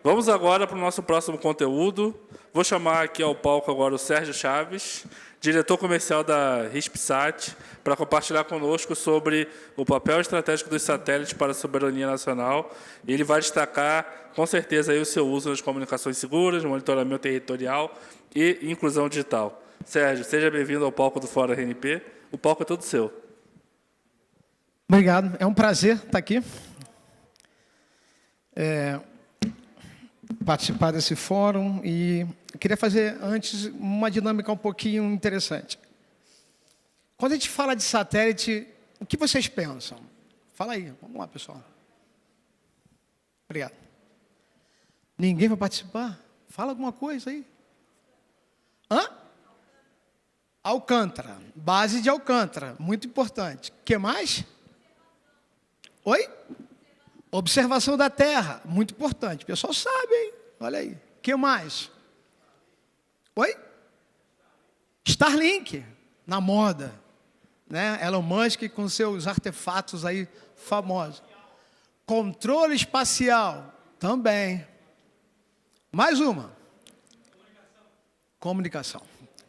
Vamos agora para o nosso próximo conteúdo. Vou chamar aqui ao palco agora o Sérgio Chaves, diretor comercial da RISPSat, para compartilhar conosco sobre o papel estratégico dos satélites para a soberania nacional. Ele vai destacar, com certeza, aí o seu uso nas comunicações seguras, monitoramento territorial e inclusão digital. Sérgio, seja bem-vindo ao palco do Fórum RNP. O palco é todo seu. Obrigado. É um prazer estar aqui. Participar desse fórum e queria fazer antes uma dinâmica um pouquinho interessante. Quando a gente fala de satélite, o que vocês pensam? Fala aí, vamos lá, pessoal. Obrigado. Ninguém vai participar? Fala alguma coisa aí. Alcântara, base de Alcântara, muito importante. O que mais? Oi? Observação da Terra, muito importante. O pessoal sabe, hein? Olha aí. O que mais? Oi? Starlink, na moda. Né? Elon Musk com seus artefatos aí famosos. Controle espacial, também. Mais uma. Comunicação.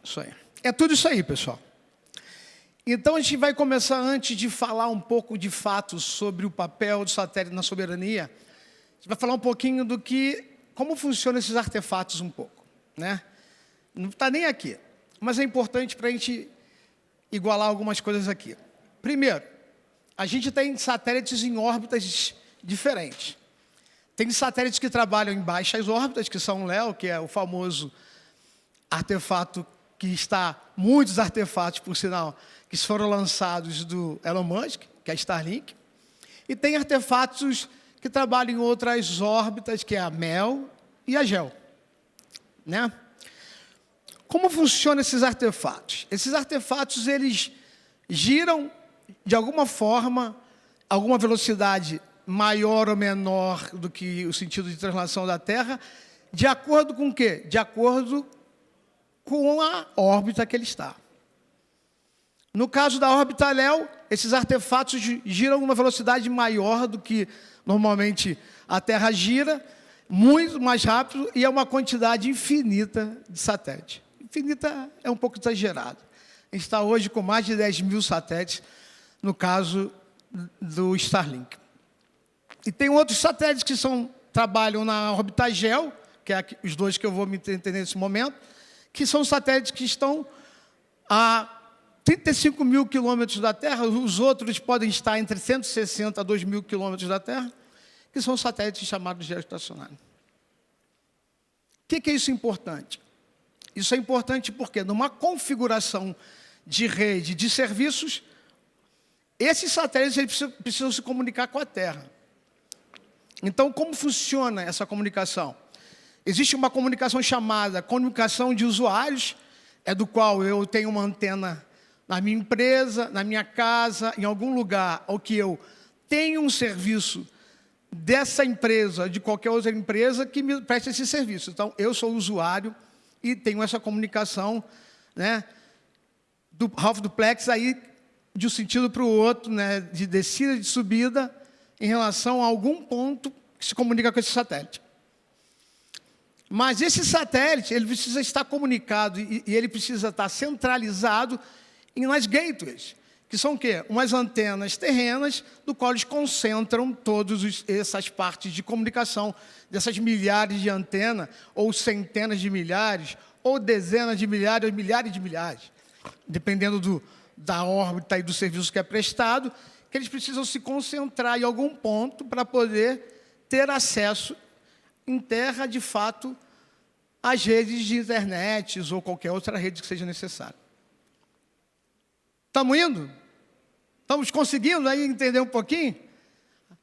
Isso aí. É tudo isso aí, pessoal. Então, a gente vai começar, antes de falar um pouco de fatos sobre o papel do satélite na soberania, a gente vai falar um pouquinho como funcionam esses artefatos um pouco. Né? Não está nem aqui, mas é importante para a gente igualar algumas coisas aqui. Primeiro, a gente tem satélites em órbitas diferentes. Tem satélites que trabalham em baixas órbitas, que são o LEO, que é o famoso artefato que está, muitos artefatos, por sinal, que foram lançados do Elon Musk, que é a Starlink, e tem artefatos que trabalham em outras órbitas, que é a MEL e a GEO. Né? Como funcionam esses artefatos? Esses artefatos, eles giram, de alguma forma, alguma velocidade maior ou menor do que o sentido de translação da Terra, de acordo com o quê? De acordo com a órbita que ele está. No caso da órbita LEO, esses artefatos giram uma velocidade maior do que normalmente a Terra gira, muito mais rápido, e é uma quantidade infinita de satélites. Infinita é um pouco exagerado. A gente está hoje com mais de 10 mil satélites, no caso do Starlink. E tem outros satélites que trabalham na órbita GEO, que é os dois que eu vou me entender nesse momento, que são satélites que estão a 35 mil quilômetros da Terra, os outros podem estar entre 160 a 2 mil quilômetros da Terra, que são satélites chamados geoestacionários. O que é isso importante? Isso é importante porque, numa configuração de rede de serviços, esses satélites eles precisam se comunicar com a Terra. Então, como funciona essa comunicação? Existe uma comunicação chamada comunicação de usuários, do qual eu tenho uma antena na minha empresa, na minha casa, em algum lugar, ou que eu tenho um serviço dessa empresa, de qualquer outra empresa, que me presta esse serviço. Então, eu sou usuário e tenho essa comunicação, né, do half duplex aí, de um sentido para o outro, né, de descida e de subida, em relação a algum ponto que se comunica com esse satélite. Mas esse satélite, ele precisa estar comunicado e ele precisa estar centralizado nas gateways, que são o quê? Umas antenas terrenas, do qual eles concentram todas essas partes de comunicação, dessas milhares de antenas, ou centenas de milhares, ou dezenas de milhares, ou milhares de milhares, dependendo da órbita e do serviço que é prestado, que eles precisam se concentrar em algum ponto para poder ter acesso em terra, de fato, às redes de internet ou qualquer outra rede que seja necessária. Estamos indo? Estamos conseguindo aí entender um pouquinho?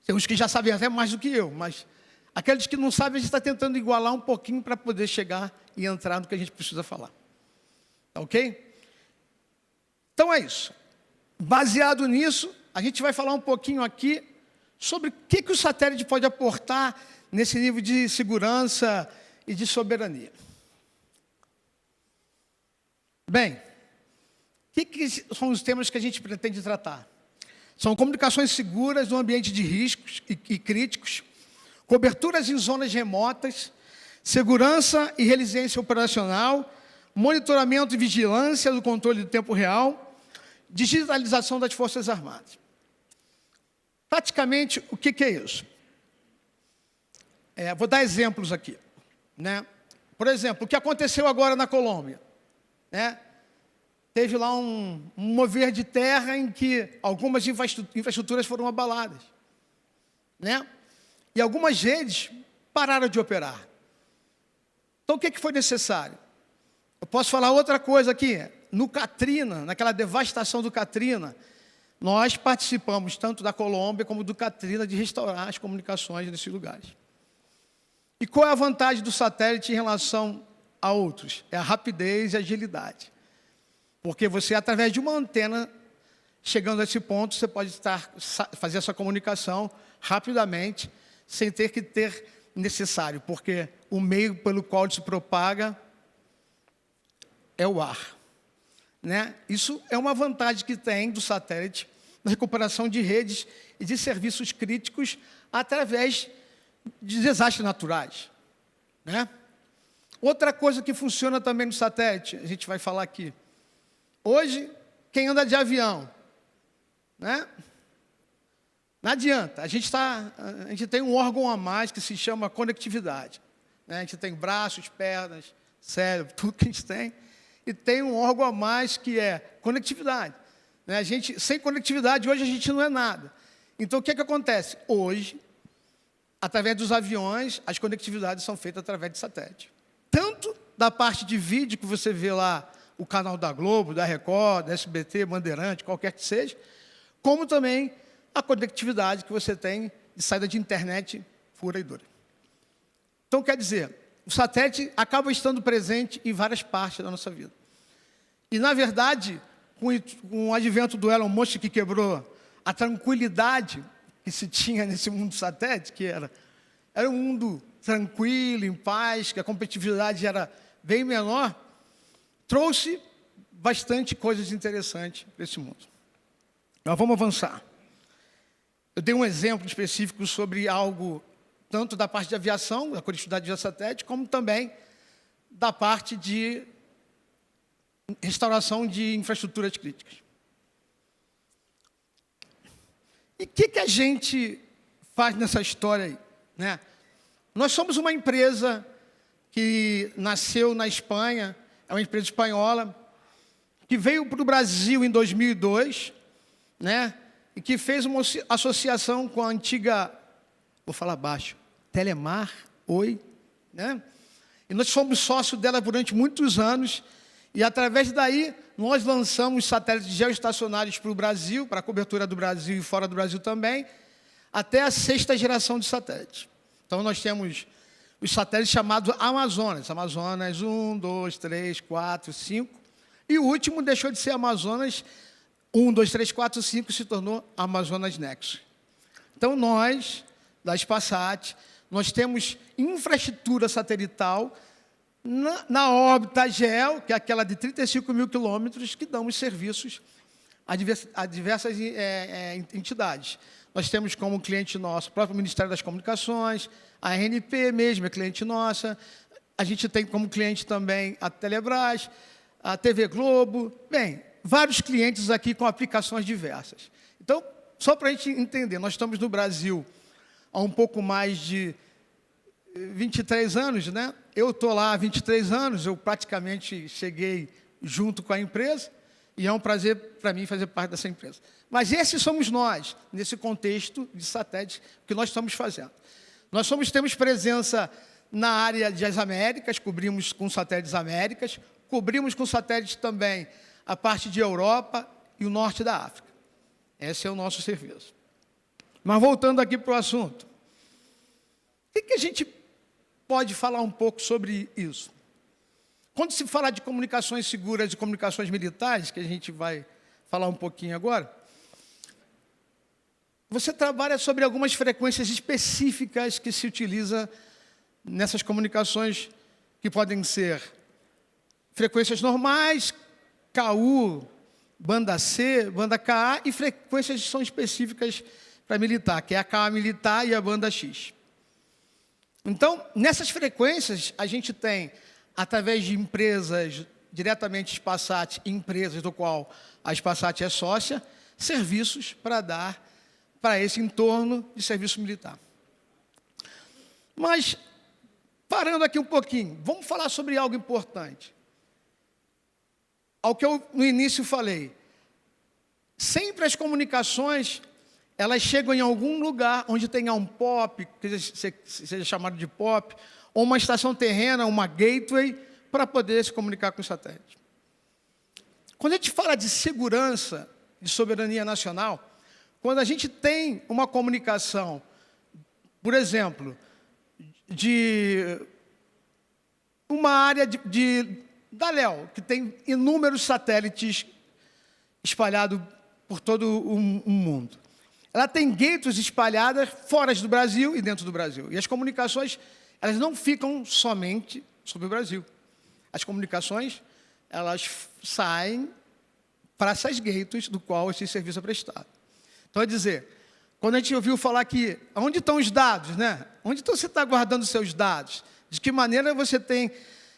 Tem uns que já sabem até mais do que eu, mas aqueles que não sabem, a gente está tentando igualar um pouquinho para poder chegar e entrar no que a gente precisa falar. Tá ok? Então é isso. Baseado nisso, a gente vai falar um pouquinho aqui sobre o que o satélite pode aportar nesse nível de segurança e de soberania. Bem, o que são os temas que a gente pretende tratar? São comunicações seguras no ambiente de riscos e críticos, coberturas em zonas remotas, segurança e resiliência operacional, monitoramento e vigilância do controle do tempo real, digitalização das Forças Armadas. Praticamente, o que é isso? Vou dar exemplos aqui, né? Por exemplo, o que aconteceu agora na Colômbia, né? Teve lá um mover de terra em que algumas infraestruturas foram abaladas, né? E algumas redes pararam de operar. Então, o que foi necessário? Eu posso falar outra coisa aqui. No Katrina, naquela devastação do Katrina, nós participamos tanto da Colômbia como do Katrina de restaurar as comunicações nesses lugares. E qual é a vantagem do satélite em relação a outros? É a rapidez e a agilidade. Porque você, através de uma antena, chegando a esse ponto, você pode fazer essa comunicação rapidamente, sem ter que ter necessário, porque o meio pelo qual ele se propaga é o ar, né? Isso é uma vantagem que tem do satélite na recuperação de redes e de serviços críticos através de desastres naturais, né? Outra coisa que funciona também no satélite, a gente vai falar aqui. Hoje, quem anda de avião, né? Não adianta, a gente tem um órgão a mais que se chama conectividade, né? A gente tem braços, pernas, cérebro, tudo que a gente tem, e tem um órgão a mais que é conectividade, né? Sem conectividade, hoje a gente não é nada. Então, o que acontece? Hoje, através dos aviões, as conectividades são feitas através de satélite. Tanto da parte de vídeo, que você vê lá, o canal da Globo, da Record, da SBT, Bandeirante, qualquer que seja, como também a conectividade que você tem de saída de internet pura e dura. Então, quer dizer, o satélite acaba estando presente em várias partes da nossa vida. E, na verdade, com o advento do Elon Musk, que quebrou a tranquilidade que se tinha nesse mundo satélite, que era um mundo tranquilo, em paz, que a competitividade era bem menor, trouxe bastante coisas interessantes para esse mundo. Nós vamos avançar. Eu dei um exemplo específico sobre algo, tanto da parte de aviação, da conectividade via satélite, como também da parte de restauração de infraestruturas críticas. E o que a gente faz nessa história aí, né? Nós somos uma empresa que nasceu na Espanha, é uma empresa espanhola, que veio para o Brasil em 2002, né? E que fez uma associação com a antiga, vou falar baixo, Telemar, Oi, né? E nós fomos sócios dela durante muitos anos, e através daí nós lançamos satélites geoestacionários para o Brasil, para a cobertura do Brasil e fora do Brasil também, até a 6ª geração de satélites. Então nós temos os satélites chamados Amazonas, Amazonas 1, 2, 3, 4, 5, e o último deixou de ser Amazonas 1, 2, 3, 4, 5, se tornou Amazonas Nexus. Então nós, da Spasat, nós temos infraestrutura satelital na órbita GEL, que é aquela de 35 mil quilômetros, que damos serviços a diversas entidades. Nós temos como cliente nosso o próprio Ministério das Comunicações, a ANP mesmo é cliente nossa, a gente tem como cliente também a Telebrás, a TV Globo, bem, vários clientes aqui com aplicações diversas. Então, só para a gente entender, nós estamos no Brasil há um pouco mais de 23 anos, né? Eu estou lá há 23 anos, eu praticamente cheguei junto com a empresa, e é um prazer para mim fazer parte dessa empresa. Mas esses somos nós, nesse contexto de satélites que nós estamos fazendo. Nós temos presença na área das Américas, cobrimos com satélites Américas, cobrimos com satélites também a parte de Europa e o norte da África. Esse é o nosso serviço. Mas voltando aqui para o assunto, o que a gente pode falar um pouco sobre isso? Quando se fala de comunicações seguras e comunicações militares, que a gente vai falar um pouquinho agora, você trabalha sobre algumas frequências específicas que se utiliza nessas comunicações, que podem ser frequências normais, KU, banda C, banda KA, e frequências que são específicas para militar, que é a KA militar e a banda X. Então, nessas frequências, a gente tem, através de empresas diretamente Spasat, empresas do qual a Spasat é sócia, serviços para dar para esse entorno de serviço militar. Mas, parando aqui um pouquinho, vamos falar sobre algo importante. Ao que eu no início falei, sempre as comunicações, elas chegam em algum lugar onde tenha um POP, que seja chamado de POP, ou uma estação terrena, uma gateway, para poder se comunicar com o satélite. Quando a gente fala de segurança, de soberania nacional, quando a gente tem uma comunicação, por exemplo, de uma área da Léo, que tem inúmeros satélites espalhados por todo o mundo. Ela tem gateways espalhadas fora do Brasil e dentro do Brasil. E as comunicações, elas não ficam somente sobre o Brasil. As comunicações, elas saem para essas gateways do qual esse serviço é prestado. Então, é dizer, quando a gente ouviu falar que, onde estão os dados, né? Onde você está guardando os seus dados? De que maneira você tem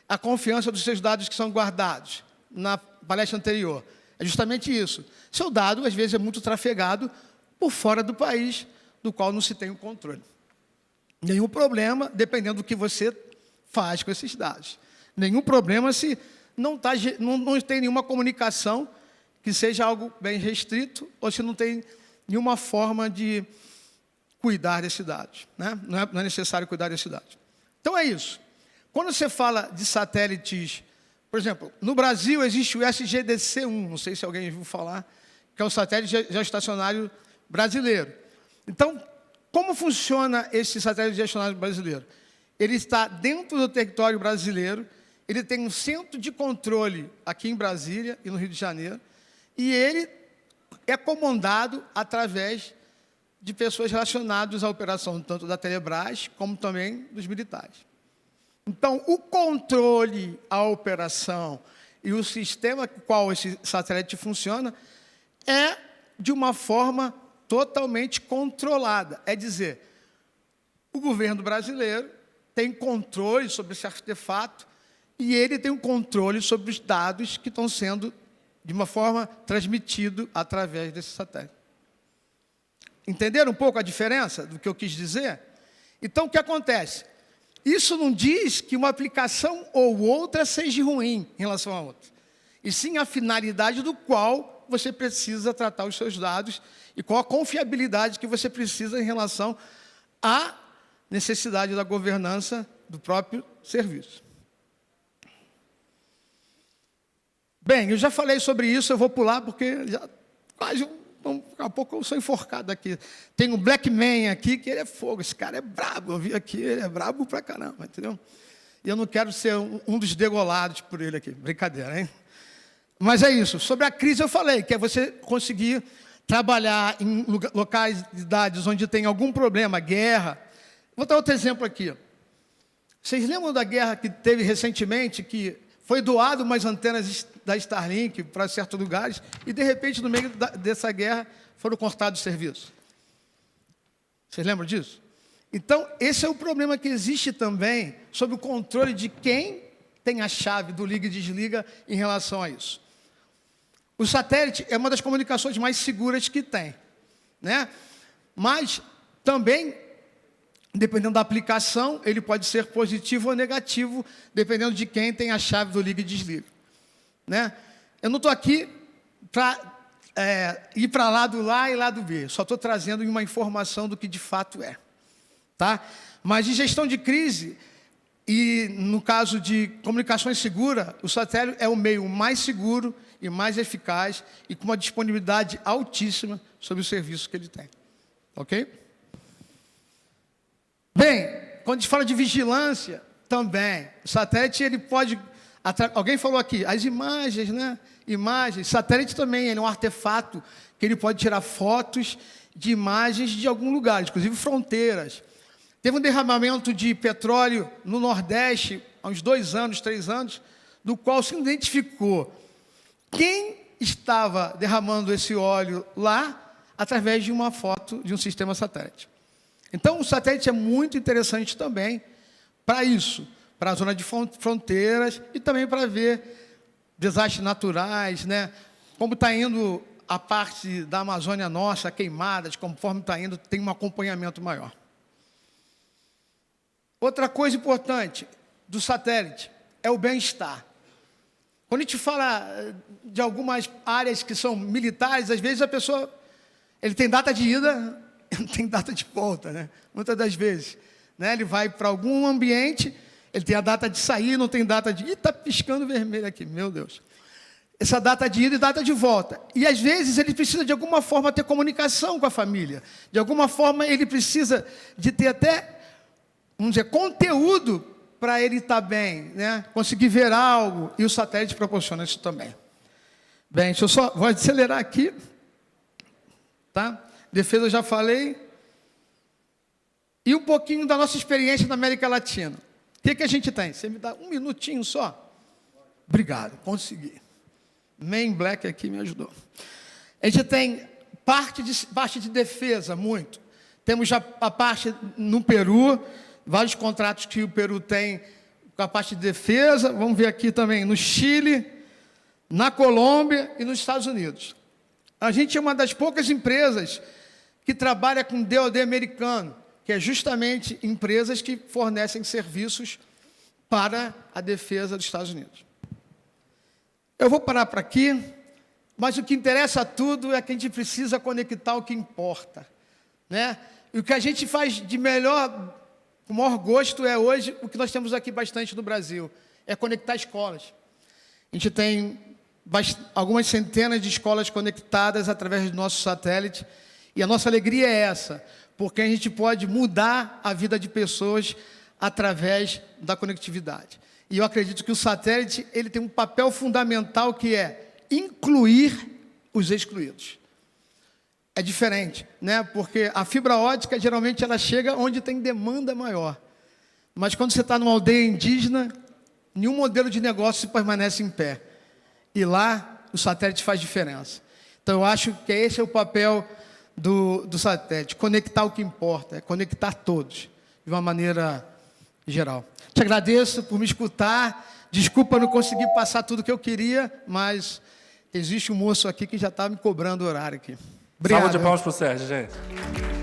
a confiança dos seus dados que são guardados? Na palestra anterior. É justamente isso. Seu dado, às vezes, é muito trafegado por fora do país, do qual não se tem o controle. Nenhum problema, dependendo do que você faz com esses dados. Nenhum problema se não tem nenhuma comunicação que seja algo bem restrito, ou se não tem nenhuma forma de cuidar desses dados. Né? Não é necessário cuidar desses dados. Então, é isso. Quando você fala de satélites, por exemplo, no Brasil existe o SGDC-1, não sei se alguém ouviu falar, que é o satélite geoestacionário brasileiro. Então, como funciona esse satélite geoestacionário brasileiro? Ele está dentro do território brasileiro, ele tem um centro de controle aqui em Brasília e no Rio de Janeiro, e ele é comandado através de pessoas relacionadas à operação, tanto da Telebrás, como também dos militares. Então, o controle, a operação e o sistema com o qual esse satélite funciona é de uma forma totalmente controlada. É dizer, o governo brasileiro tem controle sobre esse artefato e ele tem um controle sobre os dados que estão sendo, de uma forma, transmitidos através desse satélite. Entenderam um pouco a diferença do que eu quis dizer? Então, o que acontece? Isso não diz que uma aplicação ou outra seja ruim em relação à outra, e sim a finalidade do qual você precisa tratar os seus dados e qual a confiabilidade que você precisa em relação à necessidade da governança do próprio serviço. Bem, eu já falei sobre isso, eu vou pular porque já quase daqui a pouco eu sou enforcado aqui. Tem um Black Man aqui, que ele é fogo, esse cara é brabo, eu vi aqui, ele é brabo pra caramba, entendeu? E eu não quero ser um dos degolados por ele aqui, brincadeira, hein? Mas é isso, sobre a crise eu falei, que é você conseguir trabalhar em locais de cidades onde tem algum problema, guerra. Vou dar outro exemplo aqui. Vocês lembram da guerra que teve recentemente, que foi doado umas antenas da Starlink para certos lugares, e, de repente, no meio dessa guerra, foram cortados os serviços? Vocês lembram disso? Então, esse é o problema que existe também sobre o controle de quem tem a chave do liga e desliga em relação a isso. O satélite é uma das comunicações mais seguras que tem, né? Mas, também, dependendo da aplicação, ele pode ser positivo ou negativo, dependendo de quem tem a chave do liga e desliga. Né? Eu não estou aqui para ir para lado A e lado B, só estou trazendo uma informação do que de fato é. Tá? Mas em gestão de crise, e no caso de comunicações segura, o satélite é o meio mais seguro e mais eficaz e com uma disponibilidade altíssima sobre o serviço que ele tem. Ok? Bem, quando a gente fala de vigilância, também, o satélite ele pode... Alguém falou aqui, as imagens, né? Imagens. Satélite também ele é um artefato que ele pode tirar fotos de imagens de algum lugar, inclusive fronteiras. Teve um derramamento de petróleo no Nordeste, há uns 2 anos, 3 anos, do qual se identificou quem estava derramando esse óleo lá através de uma foto de um sistema satélite. Então, o satélite é muito interessante também para isso, para a zona de fronteiras e também para ver desastres naturais, né? Como está indo a parte da Amazônia nossa, queimadas, conforme está indo, tem um acompanhamento maior. Outra coisa importante do satélite é o bem-estar. Quando a gente fala de algumas áreas que são militares, às vezes a pessoa, ele tem data de ida, não tem data de volta, né? Muitas das vezes, né? Ele vai para algum ambiente, ele tem a data de sair, não tem data de... Ih, está piscando vermelho aqui, meu Deus. Essa data de ida e data de volta. E, às vezes, ele precisa, de alguma forma, ter comunicação com a família. De alguma forma, ele precisa de ter até, vamos dizer, conteúdo para ele estar bem, né? Conseguir ver algo, e o satélite proporciona isso também. Bem, deixa eu só, vou acelerar aqui, tá? Defesa eu já falei. E um pouquinho da nossa experiência na América Latina. O que a gente tem? Você me dá um minutinho só? Obrigado, consegui. Man Black aqui me ajudou. A gente tem parte de defesa, muito. Temos já a parte no Peru, vários contratos que o Peru tem com a parte de defesa. Vamos ver aqui também no Chile, na Colômbia e nos Estados Unidos. A gente é uma das poucas empresas que trabalha com DoD americano, que é justamente empresas que fornecem serviços para a defesa dos Estados Unidos. Eu vou parar por aqui, mas o que interessa a tudo é que a gente precisa conectar o que importa, né? E o que a gente faz de melhor, com maior gosto, é hoje, o que nós temos aqui bastante no Brasil, é conectar escolas. A gente tem algumas centenas de escolas conectadas através do nosso satélite, e a nossa alegria é essa, porque a gente pode mudar a vida de pessoas através da conectividade. E eu acredito que o satélite ele tem um papel fundamental que é incluir os excluídos. É diferente, né? Porque a fibra ótica, geralmente, ela chega onde tem demanda maior. Mas quando você está numa aldeia indígena, nenhum modelo de negócio permanece em pé. E lá, o satélite faz diferença. Então, eu acho que esse é o papel do satélite, conectar o que importa, conectar todos, de uma maneira geral. Te agradeço por me escutar, desculpa não conseguir passar tudo o que eu queria, mas existe um moço aqui que já está me cobrando o horário aqui. Obrigado. Salva de palmas para o Sérgio, gente.